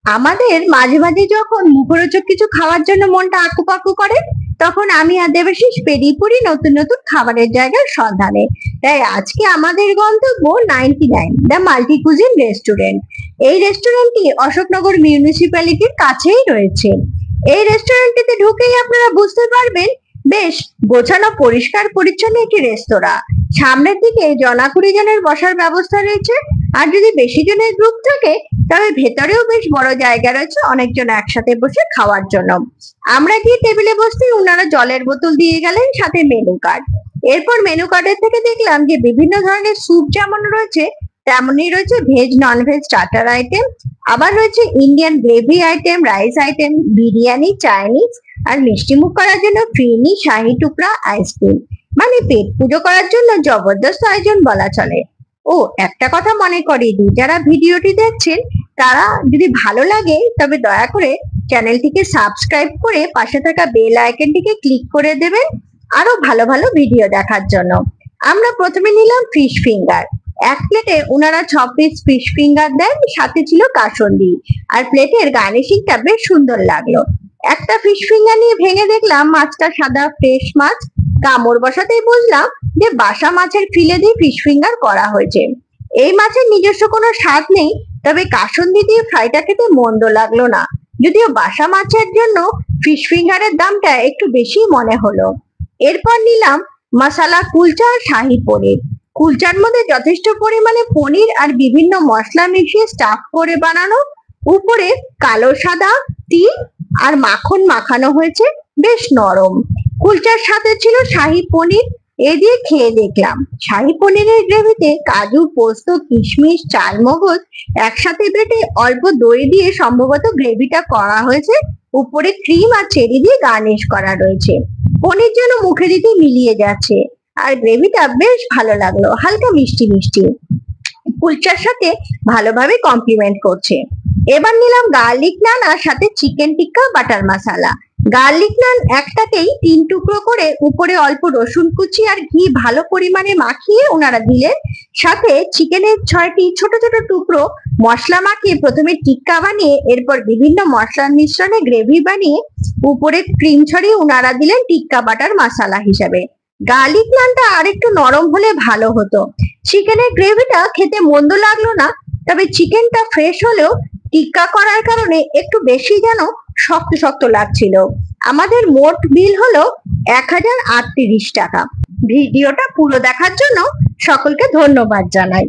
আমাদের মাঝে মাঝে যখন মুখরোচক কিছু খাওয়ার জন্য মনটা আকুপাকু করে, তখন আমি আর দেবাশিস বেরিয়ে পড়ি নতুন নতুন খাবারের জায়গার সন্ধানে। তাই আজকে আমাদের গন্তব্য 99 দ্য মাল্টি কুজিন রেস্টুরেন্ট। এই রেস্টুরেন্টটি অশোকনগর মিউনিসিপ্যালিটির কাছেই রয়েছে। এই রেস্টুরেন্টটিতে ঢুকেই আপনারা বুঝতে পারবেন বেশ গোছানো পরিষ্কার পরিচ্ছন্ন একটি রেস্তোরাঁ। সামনের দিকে জনাকুড়ি জনের বসার ব্যবস্থা রয়েছে, আর যদি বেশি জনের গ্রুপ থাকে তবে ভেতরেও বেশ বড় জায়গা রয়েছে অনেকজন একসাথে বসে খাওয়ার জন্য। আমরা গিয়ে টেবিলে বসতে ওনারা জলের বোতল দিয়ে গেলেন, সাথে মেনু কার্ড। এরপর মেনু কার্ডের থেকে দেখলাম যে বিভিন্ন ধরনের স্যুপ যেমন রয়েছে তেমনই রয়েছে veg non veg starter item, আবার রয়েছে Indian gravy item, rice item, biryani, Chinese, আর মিষ্টি মুখ করার জন্য ফিরনি, শাহি টুকরা, আইসক্রিম। মানে পেট পুজো করার জন্য জবরদস্ত আয়োজন বলা চলে। ও একটা কথা মনে করিয়ে দিই, যারা ভিডিওটি দেখছেন তারা যদি ভালো লাগে তবে দয়া করে চ্যানেলটিকে সাবস্ক্রাইব করে পাশে থাকা বেল আইকনটিকে ক্লিক করে দেবেন আরো ভালো ভালো ভিডিও দেখার জন্য। আমরা প্রথমে নিলাম ফিশ ফিঙ্গার। এক প্লেটে ওনারা 6 পিস ফিশ ফিঙ্গার দেন, সাথে ছিল কাসুন্দি, আর প্লেটের গার্নিশিংটা বেশ সুন্দর লাগলো। একটা ফিশ ফিঙ্গার নিয়ে ভেঙে দেখলাম মাছটা সাদা ফ্রেশ মাছ। কামড় বসাতেই বুঝলাম যে বাসা মাছের ফিলে দিয়ে ফিশ ফিঙ্গার করা হয়েছে। এই মাছের নিজস্ব কোনো স্বাদ নেই, তবে কাসুন্দি দিয়ে ফ্রাইটা খেতে মন্দ লাগলো না, যদিও বাসা মাছের জন্য ফিশ ফিঙ্গারের দামটা একটু বেশি মনে হলো। এরপর নিলাম মশালা কুলচা আর শাহি পনির। কুলচার মধ্যে যথেষ্ট পরিমাণে পনির আর বিভিন্ন মশলা মিশিয়ে স্টাফ করে বানানো, উপরে কালো সাদা তিল আর মাখন মাখানো হয়েছে, বেশ নরম। কুলচার সাথে ছিল শাহি পনির। এ দিয়ে খেয়ে দেখলাম শাহি পনিরের গ্রেভিতে কাজু, পোস্ত, কিশমিশ, চালমগজ একসাথে বেটে অল্প দই দিয়ে সম্ভবত গ্রেভিটা করা হয়েছে, উপরে ক্রিম আর চেরি দিয়ে গার্নিশ করা রয়েছে। পনির যেন মুখে দিতে মিলিয়ে যাচ্ছে, আর গ্রেভিটা বেশ ভালো লাগলো, হালকা মিষ্টি মিষ্টি, কুলচার সাথে ভালোভাবে কমপ্লিমেন্ট করছে। এবার নিলাম গার্লিক নান আর সাথে চিকেন টিক্কা বাটার মশালা। গার্লিক নান একটাতেই 3 টুকরো করে, উপরে অল্প রসুন কুচি আর ঘি ভালো পরিমাণে মাখিয়ে ওনারা দিলেন, সাথে চিকেনের 6টি ছোট ছোট টুকরো মশলা মাখিয়ে প্রথমে টিক্কা বানিয়ে এরপর বিভিন্ন মশলার মিশ্রণে গ্রেভি বানিয়ে উপরে ক্রিম ছড়িয়ে ওনারা দিলেন টিক্কা বাটার মশালা হিসাবে। গার্লিক নানটা আর একটু নরম হলে ভালো হতো। চিকেনের গ্রেভিটা খেতে মন্দ লাগলো না, তবে চিকেনটা ফ্রেশ হলেও টিক্কা করার কারণে একটু বেশি যেন শক্ত শক্ত লাগছিল। আমাদের মোট বিল হলো 1038 টাকা। ভিডিওটা পুরো দেখার জন্য সকলকে ধন্যবাদ জানাই।